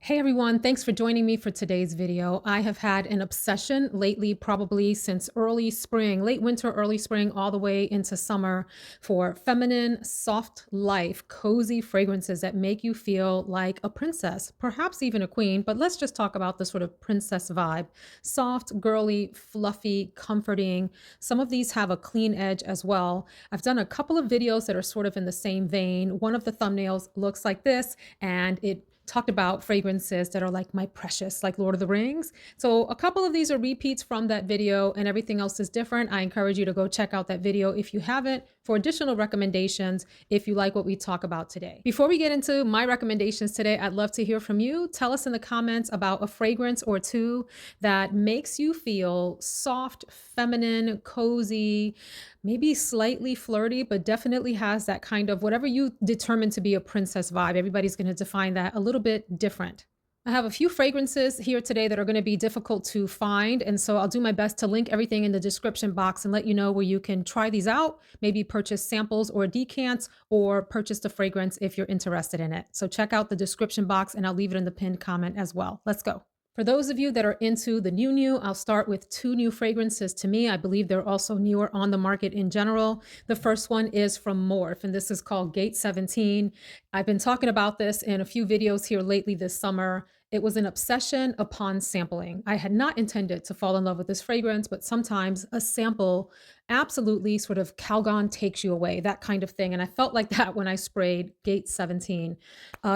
Hey everyone, thanks for joining me for today's video. I have had an obsession lately, probably since early spring, late winter, early spring, all the way into summer, for feminine, soft life, cozy fragrances that make you feel like a princess, perhaps even a queen, but let's just talk about the sort of princess vibe. Soft, girly, fluffy, comforting. Some of these have a clean edge as well. I've done a couple of videos that are sort of in the same vein. One of the thumbnails looks like this, and it talked about fragrances that are like my precious, like Lord of the Rings. So a couple of these are repeats from that video and everything else is different. I encourage you to go check out that video if you haven't for additional recommendations if you like what we talk about today. Before we get into my recommendations today, I'd love to hear from you. Tell us in the comments about a fragrance or two that makes you feel soft, feminine, cozy, maybe slightly flirty, but definitely has that kind of whatever you determine to be a princess vibe. Everybody's going to define that a little bit different. I have a few fragrances here today that are going to be difficult to find. And so I'll do my best to link everything in the description box and let you know where you can try these out, maybe purchase samples or decants, or purchase the fragrance if you're interested in it. So check out the description box and I'll leave it in the pinned comment as well. Let's go. For those of you that are into the new, I'll start with two new fragrances to me. I believe they're also newer on the market in general. The first one is from Morph, and this is called Gate 17. I've been talking about this in a few videos here lately this summer. It was an obsession upon sampling. I had not intended to fall in love with this fragrance, but sometimes a sample absolutely sort of Calgon takes you away, that kind of thing. And I felt like that when I sprayed Gate 17.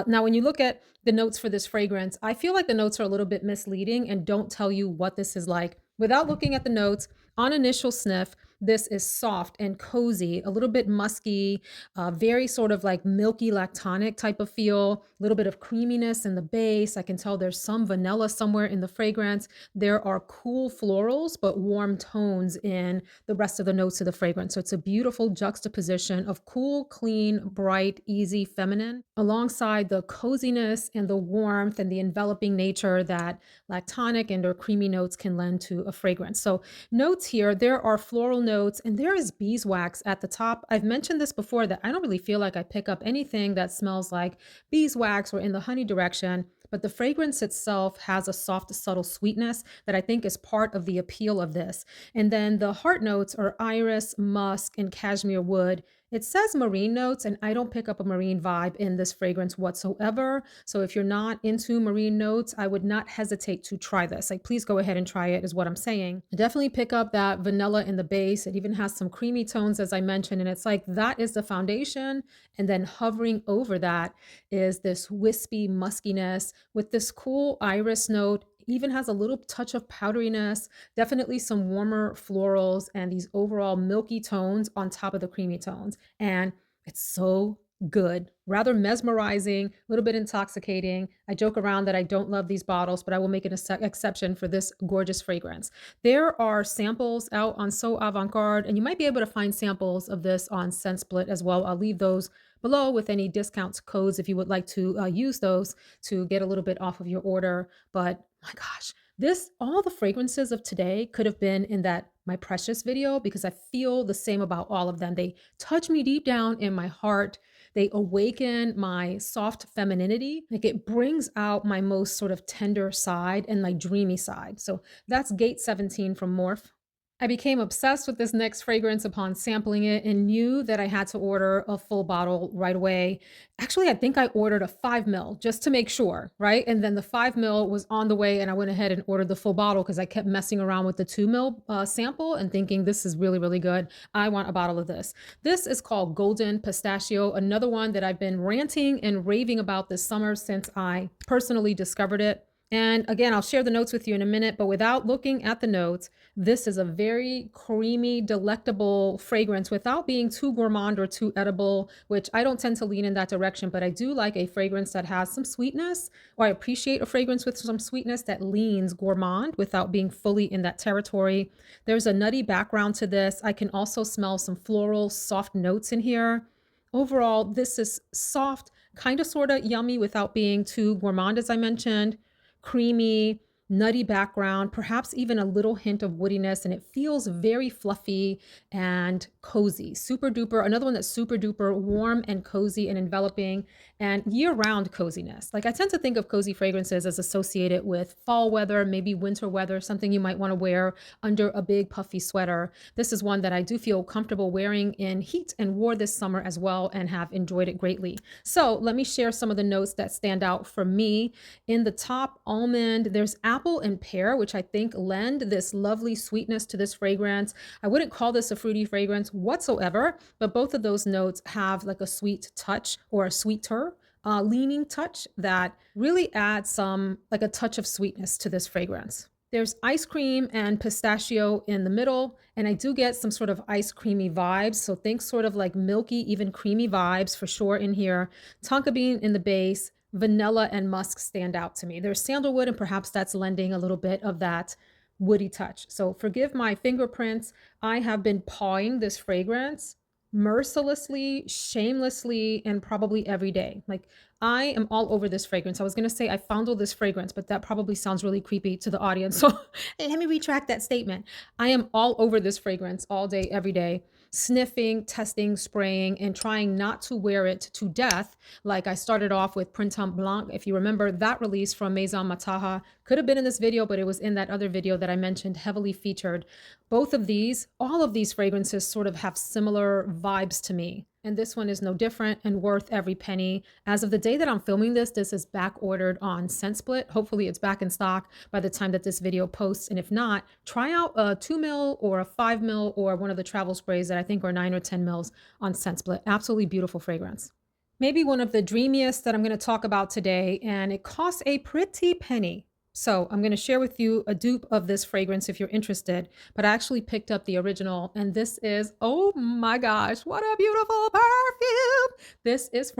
Now, when you look at the notes for this fragrance, I feel like the notes are a little bit misleading and don't tell you what this is like. Without looking at the notes, on initial sniff, this is soft and cozy, a little bit musky, very sort of like milky lactonic type of feel, a little bit of creaminess in the base. I can tell there's some vanilla somewhere in the fragrance. There are cool florals, but warm tones in the rest of the notes of the fragrance. So it's a beautiful juxtaposition of cool, clean, bright, easy, feminine, alongside the coziness and the warmth and the enveloping nature that lactonic and or creamy notes can lend to a fragrance. So notes here, there are floral notes and there is beeswax at the top. I've mentioned this before that I don't really feel like I pick up anything that smells like beeswax or in the honey direction, but the fragrance itself has a soft, subtle sweetness that I think is part of the appeal of this. And then the heart notes are iris, musk, and cashmere wood. It says marine notes, and I don't pick up a marine vibe in this fragrance whatsoever. So if you're not into marine notes, I would not hesitate to try this. Like, please go ahead and try it, is what I'm saying. Definitely pick up that vanilla in the base. It even has some creamy tones, as I mentioned, and it's like that is the foundation. And then hovering over that is this wispy muskiness with this cool iris note. Even has a little touch of powderiness, definitely some warmer florals and these overall milky tones on top of the creamy tones. And it's so good, rather mesmerizing, a little bit intoxicating. I joke around that I don't love these bottles, but I will make an exception for this gorgeous fragrance. There are samples out on So Avant-Garde, and you might be able to find samples of this on ScentSplit as well. I'll leave those below with any discount codes if you would like to use those to get a little bit off of your order. But my gosh, all the fragrances of today could have been in that My Precious video because I feel the same about all of them. They touch me deep down in my heart. They awaken my soft femininity. Like it brings out my most sort of tender side and my dreamy side. So that's Gate 17 from Morph. I became obsessed with this next fragrance upon sampling it and knew that I had to order a full bottle right away. Actually, I think I ordered a 5 ml just to make sure, right? And then the 5 ml was on the way and I went ahead and ordered the full bottle because I kept messing around with the 2 ml sample and thinking this is really, really good. I want a bottle of this. This is called Golden Pistachio, another one that I've been ranting and raving about this summer since I personally discovered it. And again, I'll share the notes with you in a minute, but without looking at the notes, this is a very creamy, delectable fragrance without being too gourmand or too edible, which I don't tend to lean in that direction, but I do like a fragrance that has some sweetness, or I appreciate a fragrance with some sweetness that leans gourmand without being fully in that territory. There's a nutty background to this. I can also smell some floral, soft notes in here. Overall, this is soft, kind of sort of yummy without being too gourmand, as I mentioned, creamy, nutty background, perhaps even a little hint of woodiness, and it feels very fluffy and cozy. Super duper, another one that's super duper warm and cozy and enveloping and year-round coziness. Like I tend to think of cozy fragrances as associated with fall weather, maybe winter weather, something you might want to wear under a big puffy sweater. This is one that I do feel comfortable wearing in heat and wore this summer as well and have enjoyed it greatly. So let me share some of the notes that stand out for me. In the top, almond, there's apple and pear, which I think lend this lovely sweetness to this fragrance. I wouldn't call this a fruity fragrance whatsoever, but both of those notes have like a sweet touch or a sweeter leaning touch that really adds like a touch of sweetness to this fragrance. There's ice cream and pistachio in the middle, and I do get some sort of ice creamy vibes. So think sort of like milky, even creamy vibes for sure in here. Tonka bean in the base, vanilla and musk stand out to me. There's sandalwood, and perhaps that's lending a little bit of that woody touch. So forgive my fingerprints. I have been pawing this fragrance mercilessly, shamelessly, and probably every day. Like I am all over this fragrance. I was going to say I fondle this fragrance, but that probably sounds really creepy to the audience. So let me retract that statement. I am all over this fragrance all day, every day, sniffing, testing, spraying, and trying not to wear it to death. Like I started off with Printemps Blanc. If you remember that release from Maison Mataha, could have been in this video, but it was in that other video that I mentioned, heavily featured. Both of these, all of these fragrances sort of have similar vibes to me. And this one is no different and worth every penny. As of the day that I'm filming this, this is back ordered on ScentSplit. Hopefully it's back in stock by the time that this video posts. And if not, try out a 2 mil or a 5 mil or one of the travel sprays that I think are 9 or 10 mils on ScentSplit. Absolutely beautiful fragrance. Maybe one of the dreamiest that I'm going to talk about today, and it costs a pretty penny. So I'm going to share with you a dupe of this fragrance if you're interested, but I actually picked up the original, and this is, oh my gosh, what a beautiful perfume. This is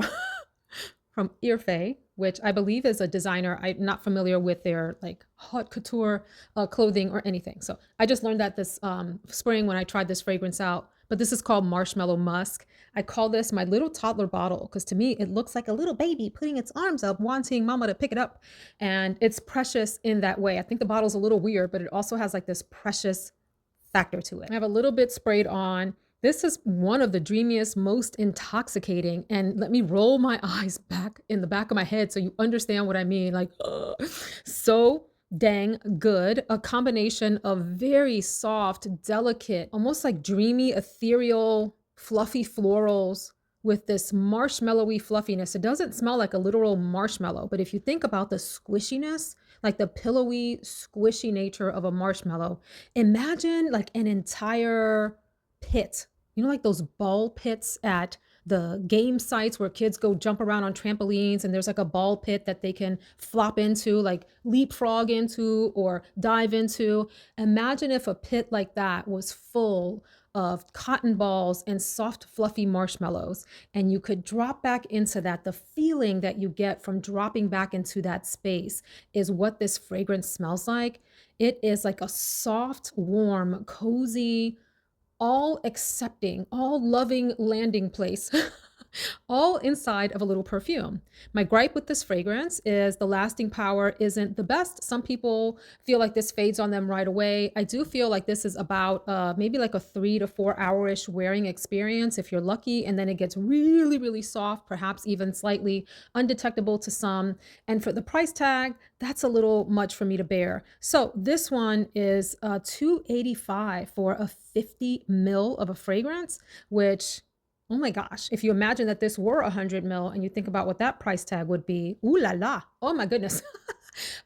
from IRFE, which I believe is a designer. I'm not familiar with their like haute couture clothing or anything. So I just learned that this spring when I tried this fragrance out, but this is called Marshmallow Musk. I call this my little toddler bottle because to me, it looks like a little baby putting its arms up, wanting mama to pick it up. And it's precious in that way. I think the bottle's a little weird, but it also has like this precious factor to it. I have a little bit sprayed on. This is one of the dreamiest, most intoxicating, and let me roll my eyes back in the back of my head so you understand what I mean. Like, so dang good. A combination of very soft, delicate, almost like dreamy, ethereal, fluffy florals with this marshmallowy fluffiness. It doesn't smell like a literal marshmallow, but if you think about the squishiness, like the pillowy, squishy nature of a marshmallow, imagine like an entire pit, you know, like those ball pits at the game sites where kids go jump around on trampolines and there's like a ball pit that they can flop into, like leapfrog into or dive into. Imagine if a pit like that was full of cotton balls and soft, fluffy marshmallows, and you could drop back into that. The feeling that you get from dropping back into that space is what this fragrance smells like. It is like a soft, warm, cozy, all accepting, all loving landing place, all inside of a little perfume. My gripe with this fragrance is the lasting power isn't the best. Some people feel like this fades on them right away. I do feel like this is about maybe like a 3 to 4 hour-ish wearing experience if you're lucky, and then it gets really, really soft, perhaps even slightly undetectable to some. And for the price tag, that's a little much for me to bear. So this one is $285 for a 50 mil of a fragrance, which, oh my gosh, if you imagine that this were 100 mil and you think about what that price tag would be, ooh la la, oh my goodness.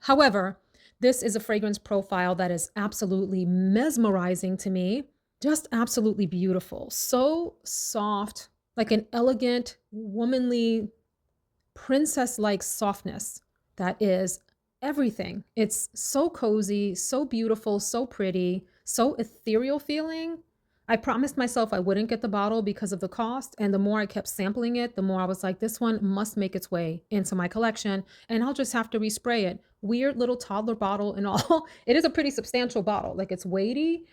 However, this is a fragrance profile that is absolutely mesmerizing to me, just absolutely beautiful. So soft, like an elegant, womanly, princess-like softness that is everything. It's so cozy, so beautiful, so pretty, so ethereal feeling. I promised myself I wouldn't get the bottle because of the cost, and the more I kept sampling it, the more I was like, this one must make its way into my collection, and I'll just have to respray it. Weird little toddler bottle and all. It is a pretty substantial bottle. Like, it's weighty,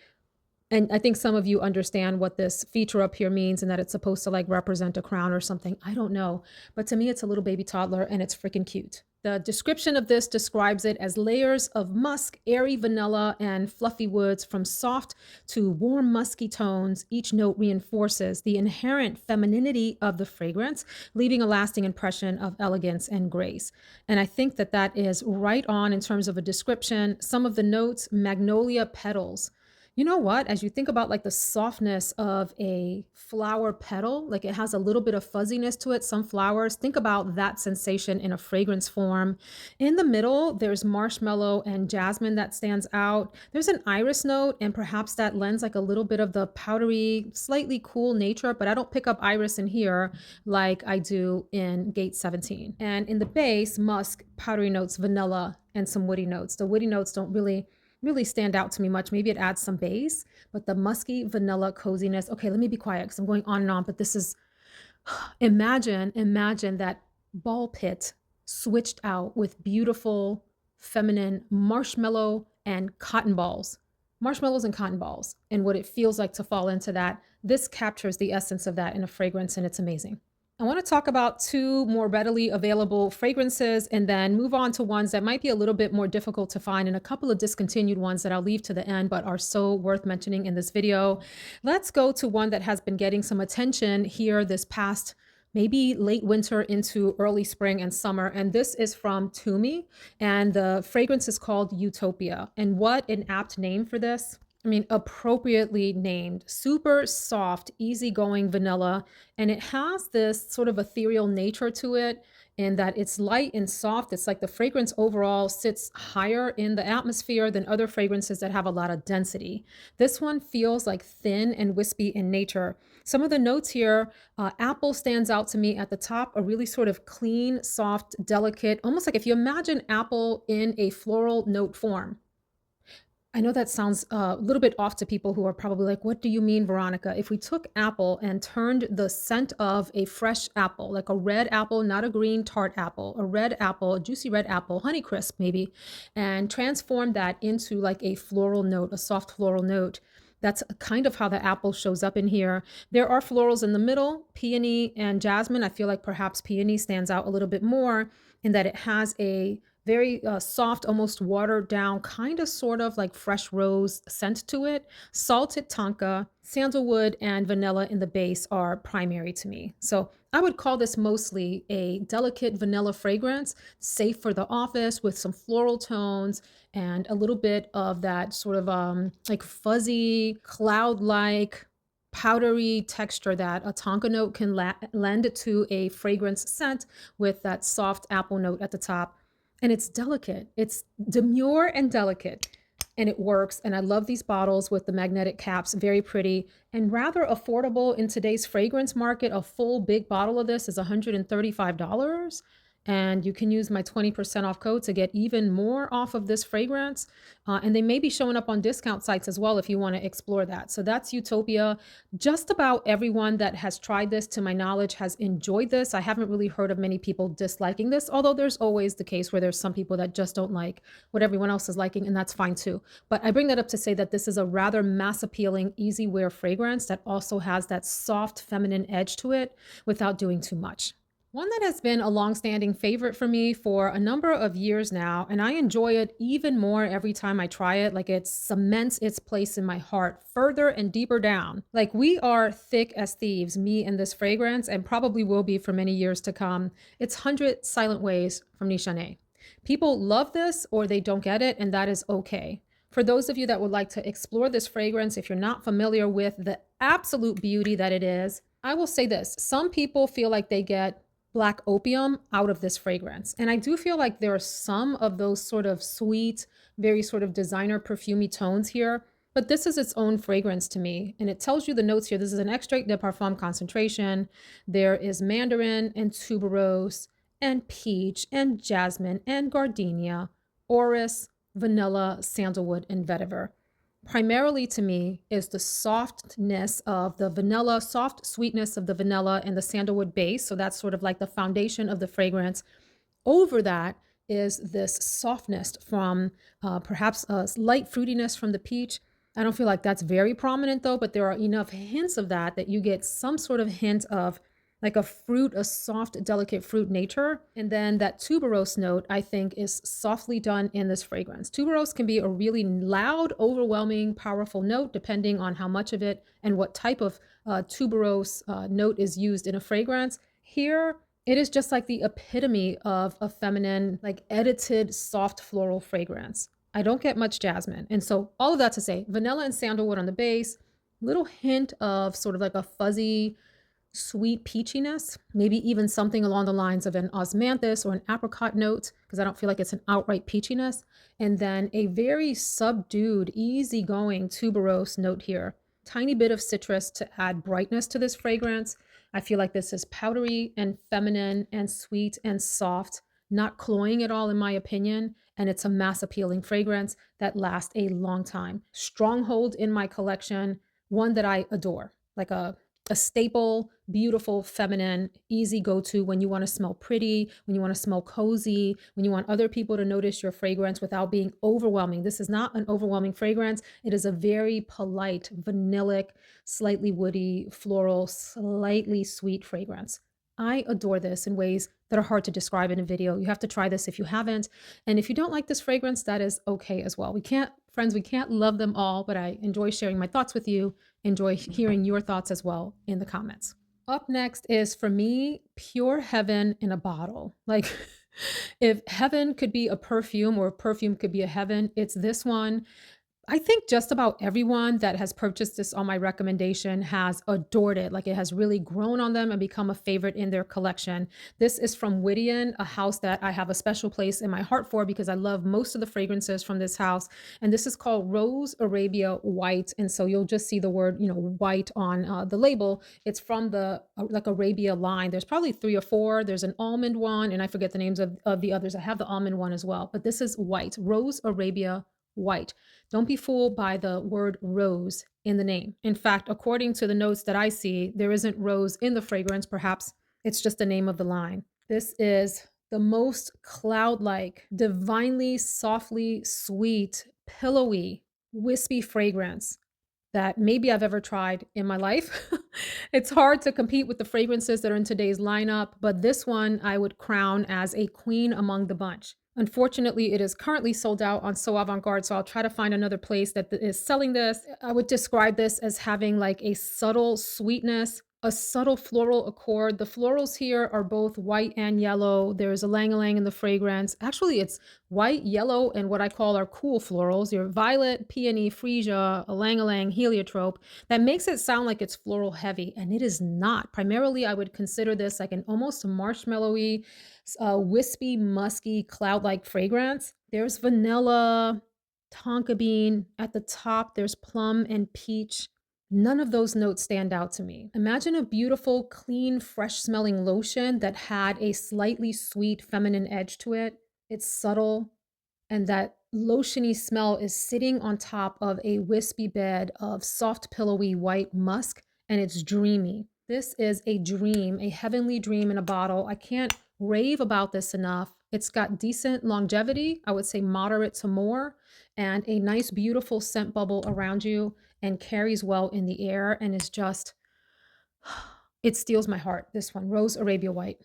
and I think some of you understand what this feature up here means and that it's supposed to like represent a crown or something. I don't know, but to me, it's a little baby toddler and it's freaking cute. The description of this describes it as layers of musk, airy vanilla, and fluffy woods from soft to warm musky tones. Each note reinforces the inherent femininity of the fragrance, leaving a lasting impression of elegance and grace. And I think that that is right on in terms of a description. Some of the notes: magnolia petals. You know what? As you think about like the softness of a flower petal, like it has a little bit of fuzziness to it, some flowers, think about that sensation in a fragrance form. In the middle, there's marshmallow and jasmine that stands out. There's an iris note, and perhaps that lends like a little bit of the powdery, slightly cool nature, but I don't pick up iris in here like I do in Gate 17. And in the base, musk, powdery notes, vanilla, and some woody notes. The woody notes don't really stand out to me much. Maybe it adds some base, but the musky vanilla coziness. Okay, let me be quiet because I'm going on and on, but this is, imagine that ball pit switched out with beautiful feminine marshmallow and cotton balls. Marshmallows and cotton balls, and what it feels like to fall into that. This captures the essence of that in a fragrance, and it's amazing. I want to talk about two more readily available fragrances and then move on to ones that might be a little bit more difficult to find, and a couple of discontinued ones that I'll leave to the end but are so worth mentioning in this video. Let's go to one that has been getting some attention here this past maybe late winter into early spring and summer, and this is from Tumi, and the fragrance is called Utopia. And what an apt name for this. I mean, appropriately named. Super soft, easygoing vanilla. And it has this sort of ethereal nature to it in that it's light and soft. It's like the fragrance overall sits higher in the atmosphere than other fragrances that have a lot of density. This one feels like thin and wispy in nature. Some of the notes here, apple stands out to me at the top, a really sort of clean, soft, delicate, almost like if you imagine apple in a floral note form. I know that sounds a little bit off to people who are probably like, what do you mean, Veronica? If we took apple and turned the scent of a fresh apple, like a red apple, not a green tart apple, a red apple, a juicy red apple, Honeycrisp maybe, and transformed that into like a floral note, a soft floral note. That's kind of how the apple shows up in here. There are florals in the middle, peony and jasmine. I feel like perhaps peony stands out a little bit more in that it has a very soft, almost watered down, kind of sort of like fresh rose scent to it. Salted tonka, sandalwood, and vanilla in the base are primary to me. So I would call this mostly a delicate vanilla fragrance, safe for the office with some floral tones and a little bit of that sort of like fuzzy, cloud-like, powdery texture that a tonka note can lend to a fragrance scent with that soft apple note at the top. And it's delicate. It's demure and delicate, and it works. And I love these bottles with the magnetic caps, very pretty and rather affordable in today's fragrance market. A full big bottle of this is $135. And you can use my 20% off code to get even more off of this fragrance. And they may be showing up on discount sites as well if you want to explore that. So that's Utopia. Just about everyone that has tried this, to my knowledge, has enjoyed this. I haven't really heard of many people disliking this, although there's always the case where there's some people that just don't like what everyone else is liking, and that's fine too. But I bring that up to say that this is a rather mass appealing, easy wear fragrance that also has that soft feminine edge to it without doing too much. One that has been a longstanding favorite for me for a number of years now, and I enjoy it even more every time I try it. Like it cements its place in my heart further and deeper down. Like we are thick as thieves, me and this fragrance, and probably will be for many years to come. It's 100 Silent Ways from Nishane. People love this or they don't get it, and that is okay. For those of you that would like to explore this fragrance, if you're not familiar with the absolute beauty that it is, I will say this. Some people feel like they get black opium out of this fragrance. And I do feel like there are some of those sort of sweet, very sort of designer perfumey tones here, but this is its own fragrance to me. And it tells you the notes here. This is an extrait de parfum concentration. There is mandarin and tuberose and peach and jasmine and gardenia, orris, vanilla, sandalwood, and vetiver. Primarily to me is the softness of the vanilla, soft sweetness of the vanilla and the sandalwood base. So that's sort of like the foundation of the fragrance. Over that is this softness from perhaps a light fruitiness from the peach. I don't feel like that's very prominent though, but there are enough hints of that that you get some sort of hint of like a fruit, a soft, delicate fruit nature. And then that tuberose note, I think, is softly done in this fragrance. Tuberose can be a really loud, overwhelming, powerful note, depending on how much of it and what type of tuberose note is used in a fragrance. Here, it is just like the epitome of a feminine, like edited, soft floral fragrance. I don't get much jasmine. And so all of that to say, vanilla and sandalwood on the base, little hint of sort of like a fuzzy, sweet peachiness, maybe even something along the lines of an osmanthus or an apricot note, because I don't feel like it's an outright peachiness. And then a very subdued, easygoing tuberose note here. Tiny bit of citrus to add brightness to this fragrance. I feel like this is powdery and feminine and sweet and soft, not cloying at all in my opinion. And it's a mass appealing fragrance that lasts a long time. Stronghold in my collection, one that I adore, like a staple, beautiful, feminine, easy go-to when you want to smell pretty, when you want to smell cozy, when you want other people to notice your fragrance without being overwhelming. This is not an overwhelming fragrance. It is a very polite, vanillic, slightly woody, floral, slightly sweet fragrance. I adore this in ways that are hard to describe in a video. You have to try this if you haven't. And if you don't like this fragrance, that is okay as well. Friends, we can't love them all, but I enjoy sharing my thoughts with you. Enjoy hearing your thoughts as well in the comments. Up next is, for me, Pure Heaven in a bottle. Like, if heaven could be a perfume or a perfume could be a heaven, it's this one. I think just about everyone that has purchased this on my recommendation has adored it. Like, it has really grown on them and become a favorite in their collection. This is from Widian, a house that I have a special place in my heart for because I love most of the fragrances from this house. And this is called Rose Arabia White. And so you'll just see the word, white on the label. It's from the like Arabia line. There's probably 3 or 4. There's an almond one, and I forget the names of the others. I have the almond one as well, but this is white, Rose Arabia White. Don't be fooled by the word rose in the name. In fact, according to the notes that I see, there isn't rose in the fragrance. Perhaps it's just the name of the line. This is the most cloud-like, divinely, softly sweet, pillowy, wispy fragrance that maybe I've ever tried in my life. It's hard to compete with the fragrances that are in today's lineup, but this one I would crown as a queen among the bunch. Unfortunately, it is currently sold out on So Avant-Garde, so I'll try to find another place that is selling this. I would describe this as having like a subtle sweetness, a subtle floral accord. The florals here are both white and yellow. There's a ylang-ylang in the fragrance. Actually, it's white, yellow, and what I call our cool florals. Your violet, peony, freesia, ylang-ylang, heliotrope. That makes it sound like it's floral heavy, and it is not. Primarily, I would consider this like an almost marshmallowy, wispy, musky, cloud-like fragrance. There's vanilla, tonka bean. At the top, there's plum and peach. None of those notes stand out to me. Imagine a beautiful, clean, fresh-smelling lotion that had a slightly sweet feminine edge to it. It's subtle, and that lotiony smell is sitting on top of a wispy bed of soft, pillowy white musk, and it's dreamy. This is a dream, a heavenly dream in a bottle. I can't rave about this enough. It's got decent longevity, I would say moderate to more, and a nice, beautiful scent bubble around you and carries well in the air and is just, it steals my heart, this one, Rose Arabia White.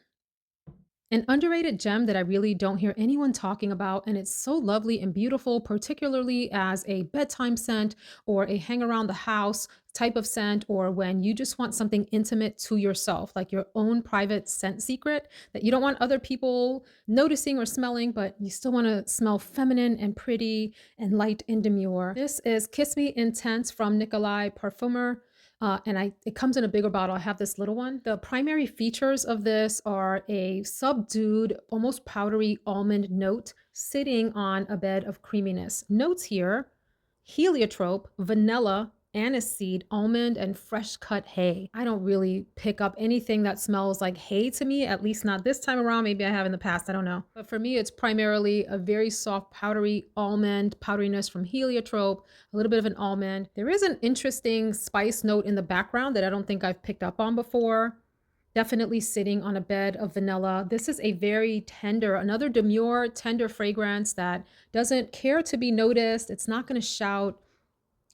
An underrated gem that I really don't hear anyone talking about, and it's so lovely and beautiful, particularly as a bedtime scent or a hang around the house type of scent, or when you just want something intimate to yourself, like your own private scent secret that you don't want other people noticing or smelling, but you still want to smell feminine and pretty and light and demure. This is Kiss Me Intense from Nicolai Parfumeur. It comes in a bigger bottle. I have this little one. The primary features of this are a subdued, almost powdery almond note sitting on a bed of creaminess. Notes here: heliotrope, vanilla, aniseed, almond, and fresh cut hay. I don't really pick up anything that smells like hay to me, at least not this time around. Maybe I have in the past, I don't know. But for me, it's primarily a very soft, powdery almond, powderiness from heliotrope, a little bit of an almond. There is an interesting spice note in the background that I don't think I've picked up on before. Definitely sitting on a bed of vanilla. This is a very tender, another demure, tender fragrance that doesn't care to be noticed. It's not going to shout.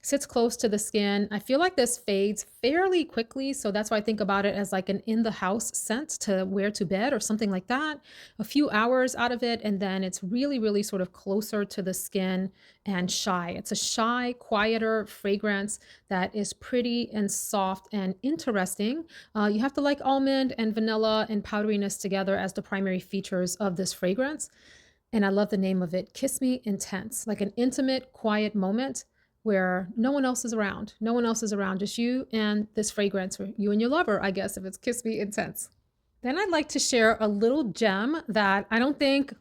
sits close to the skin. I feel like this fades fairly quickly, so that's why I think about it as like an in the house scent to wear to bed or something like that. A few hours out of it, and then it's really, really sort of closer to the skin and shy. It's a shy, quieter fragrance that is pretty and soft and interesting. You have to like almond and vanilla and powderiness together as the primary features of this fragrance. And I love the name of it, Kiss Me Intense, like an intimate, quiet moment where no one else is around. No one else is around, just you and this fragrance, or you and your lover, I guess, if it's Kiss Me Intense. Then I'd like to share a little gem that I don't think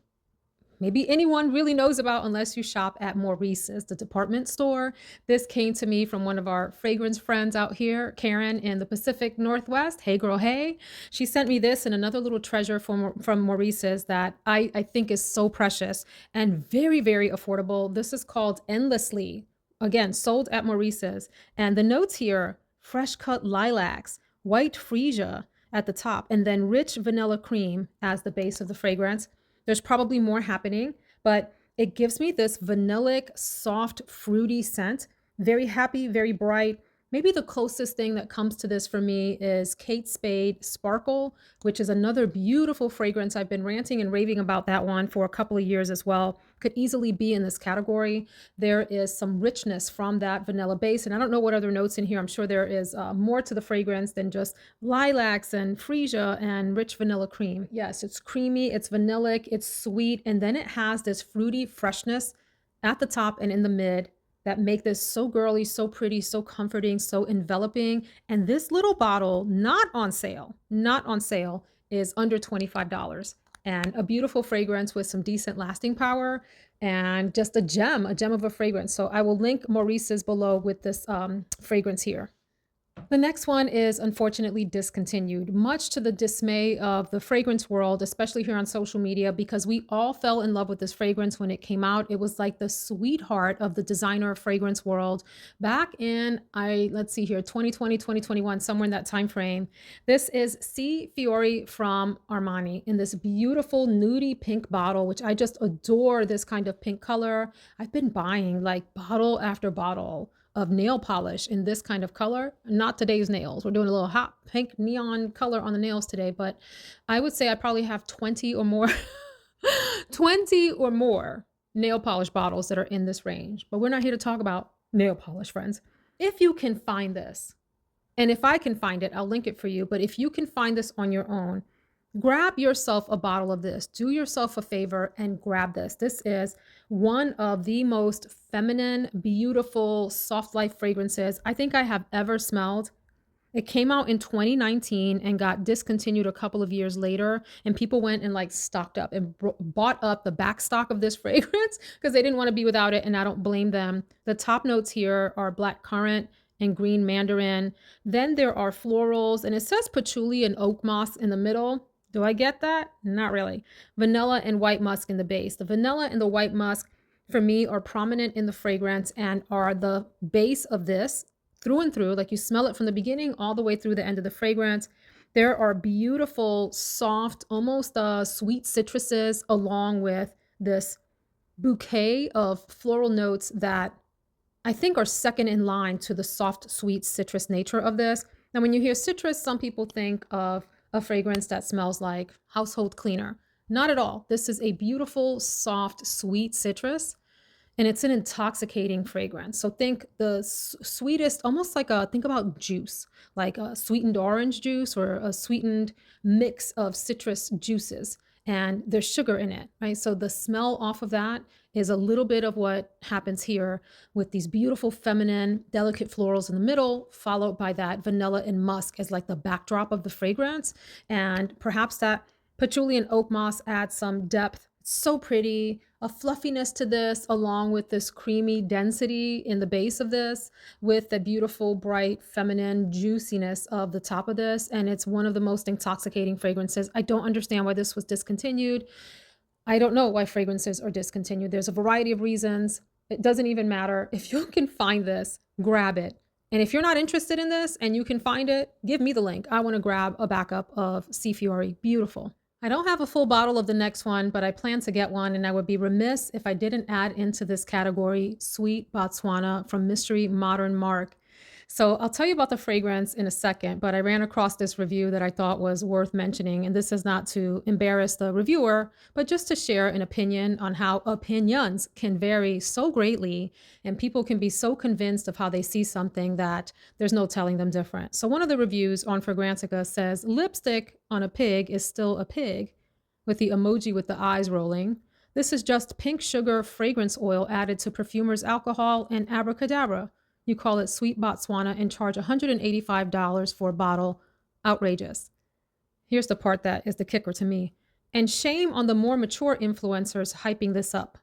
maybe anyone really knows about unless you shop at Maurices, the department store. This came to me from one of our fragrance friends out here, Karen in the Pacific Northwest. Hey girl, hey. She sent me this and another little treasure from Maurices that I think is so precious and very, very affordable. This is called Endlessly. Again, sold at Maurices. And the notes here, fresh cut lilacs, white freesia at the top, and then rich vanilla cream as the base of the fragrance. There's probably more happening, but it gives me this vanillic, soft, fruity scent. Very happy, very bright. Maybe the closest thing that comes to this for me is Kate Spade Sparkle, which is another beautiful fragrance. I've been ranting and raving about that one for a couple of years as well. Could easily be in this category. There is some richness from that vanilla base, and I don't know what other notes in here. I'm sure there is more to the fragrance than just lilacs and freesia and rich vanilla cream. Yes, it's creamy, it's vanillic, it's sweet, and then it has this fruity freshness at the top and in the mid that make this so girly, so pretty, so comforting, so enveloping. And this little bottle, not on sale, is under $25. And a beautiful fragrance with some decent lasting power and just a gem of a fragrance. So I will link Maurice's below with this fragrance here. The next one is unfortunately discontinued, much to the dismay of the fragrance world, especially here on social media, because we all fell in love with this fragrance when it came out. It was like the sweetheart of the designer fragrance world back in, let's see here, 2020, 2021, somewhere in that time frame. This is Fiori from Armani in this beautiful nudie pink bottle, which I just adore this kind of pink color. I've been buying like bottle after bottle of nail polish in this kind of color. Not today's nails. We're doing a little hot pink neon color on the nails today, but I would say I probably have 20 or more 20 or more nail polish bottles that are in this range. But we're not here to talk about nail polish, friends. If you can find this, and if I can find it, I'll link it for you, but if you can find this on your own, grab yourself a bottle of this. Do yourself a favor and grab this. This is one of the most feminine, beautiful, soft life fragrances I think I have ever smelled. It came out in 2019 and got discontinued a couple of years later. And people went and like stocked up and bought up the back stock of this fragrance because they didn't want to be without it. And I don't blame them. The top notes here are black currant and green mandarin. Then there are florals, and it says patchouli and oak moss in the middle. Do I get that? Not really. Vanilla and white musk in the base. The vanilla and the white musk for me are prominent in the fragrance and are the base of this through and through. Like you smell it from the beginning all the way through the end of the fragrance. There are beautiful, soft, almost sweet citruses along with this bouquet of floral notes that I think are second in line to the soft, sweet citrus nature of this. Now, when you hear citrus, some people think of a fragrance that smells like household cleaner. Not at all. This is a beautiful, soft, sweet citrus, and it's an intoxicating fragrance. So think the sweetest, almost like think about juice, like a sweetened orange juice or a sweetened mix of citrus juices, and there's sugar in it, right? So the smell off of that is a little bit of what happens here with these beautiful feminine, delicate florals in the middle, followed by that vanilla and musk as like the backdrop of the fragrance. And perhaps that patchouli and oak moss adds some depth. It's so pretty, a fluffiness to this, along with this creamy density in the base of this, with the beautiful, bright, feminine juiciness of the top of this. And it's one of the most intoxicating fragrances. I don't understand why this was discontinued. I don't know why fragrances are discontinued. There's a variety of reasons. It doesn't even matter. If you can find this, grab it. And if you're not interested in this and you can find it, give me the link. I want to grab a backup of Fiori. Beautiful. I don't have a full bottle of the next one, but I plan to get one, and I would be remiss if I didn't add into this category Sweet Botswana from Mystery Modern Mark. So I'll tell you about the fragrance in a second, but I ran across this review that I thought was worth mentioning. And this is not to embarrass the reviewer, but just to share an opinion on how opinions can vary so greatly, and people can be so convinced of how they see something that there's no telling them different. So one of the reviews on Fragrantica says lipstick on a pig is still a pig, with the emoji with the eyes rolling. This is just pink sugar fragrance oil added to perfumers' alcohol and abracadabra. You call it Sweet Botswana and charge $185 for a bottle. Outrageous. Here's the part that is the kicker to me. And shame on the more mature influencers hyping this up.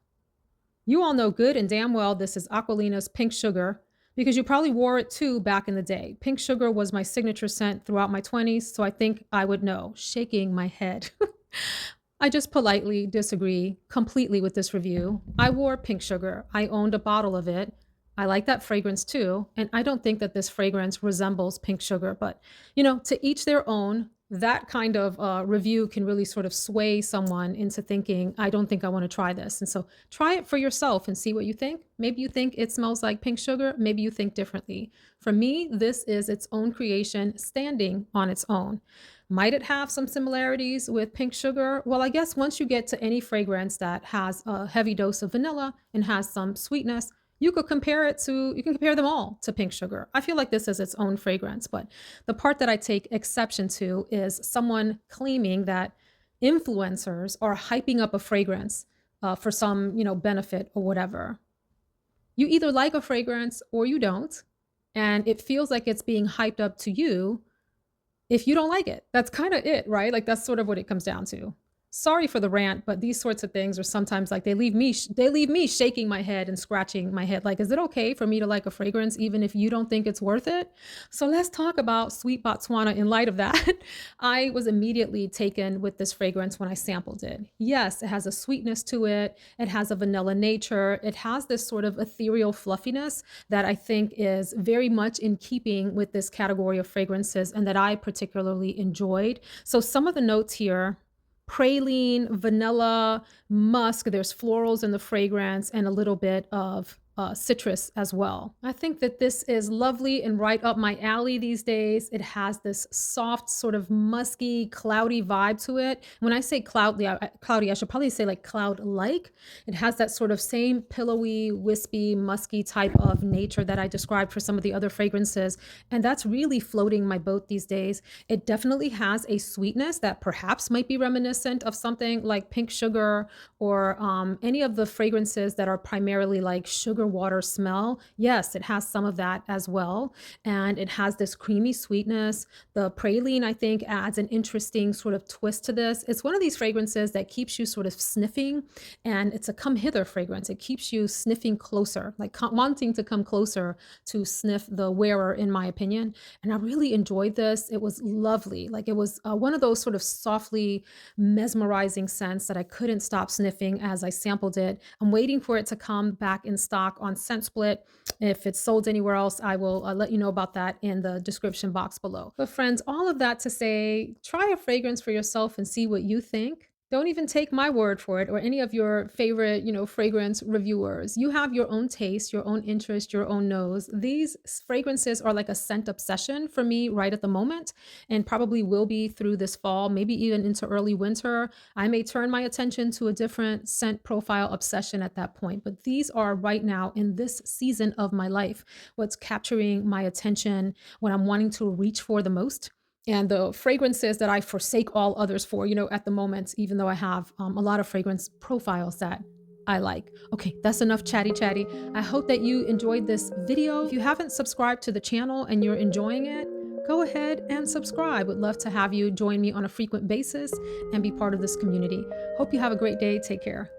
You all know good and damn well this is Aquilina's Pink Sugar, because you probably wore it too back in the day. Pink Sugar was my signature scent throughout my 20s, so I think I would know. Shaking my head. I just politely disagree completely with this review. I wore Pink Sugar. I owned a bottle of it. I like that fragrance too. And I don't think that this fragrance resembles Pink Sugar, but to each their own. That kind of review can really sort of sway someone into thinking, I don't think I want to try this. And so try it for yourself and see what you think. Maybe you think it smells like pink sugar. Maybe you think differently. For me, this is its own creation standing on its own. Might it have some similarities with pink sugar? Well, I guess once you get to any fragrance that has a heavy dose of vanilla and has some sweetness, you can compare them all to pink sugar. I feel like this is its own fragrance, but the part that I take exception to is someone claiming that influencers are hyping up a fragrance for some, benefit or whatever. You either like a fragrance or you don't, and it feels like it's being hyped up to you if you don't like it. That's kind of it, right? Like that's sort of what it comes down to. Sorry for the rant, but these sorts of things are sometimes like they leave me shaking my head and scratching my head. Like, is it okay for me to like a fragrance even if you don't think it's worth it? So let's talk about Sweet Botswana in light of that. I was immediately taken with this fragrance when I sampled it. Yes, it has a sweetness to it. It has a vanilla nature. It has this sort of ethereal fluffiness that I think is very much in keeping with this category of fragrances and that I particularly enjoyed. So some of the notes here: praline, vanilla, musk. There's florals in the fragrance and a little bit of citrus as well. I think that this is lovely and right up my alley these days. It has this soft, sort of musky, cloudy vibe to it. When I say cloudy, I should probably say like cloud-like. It has that sort of same pillowy, wispy, musky type of nature that I described for some of the other fragrances. And that's really floating my boat these days. It definitely has a sweetness that perhaps might be reminiscent of something like pink sugar or any of the fragrances that are primarily like sugar water smell. Yes, it has some of that as well. And it has this creamy sweetness. The praline, I think, adds an interesting sort of twist to this. It's one of these fragrances that keeps you sort of sniffing, and it's a come hither fragrance. It keeps you sniffing closer, like wanting to come closer to sniff the wearer, in my opinion. And I really enjoyed this. It was lovely. Like it was one of those sort of softly mesmerizing scents that I couldn't stop sniffing as I sampled it. I'm waiting for it to come back in stock on Scent Split. If it's sold anywhere else, I will let you know about that in the description box below. But friends, all of that to say, try a fragrance for yourself and see what you think. Don't even take my word for it or any of your favorite, fragrance reviewers. You have your own taste, your own interest, your own nose. These fragrances are like a scent obsession for me right at the moment, and probably will be through this fall, maybe even into early winter. I may turn my attention to a different scent profile obsession at that point, but these are right now in this season of my life what's capturing my attention, what I'm wanting to reach for the most, and the fragrances that I forsake all others for, at the moment, even though I have a lot of fragrance profiles that I like. Okay, that's enough chatty. I hope that you enjoyed this video. If you haven't subscribed to the channel and you're enjoying it, go ahead and subscribe. Would love to have you join me on a frequent basis and be part of this community. Hope you have a great day. Take care.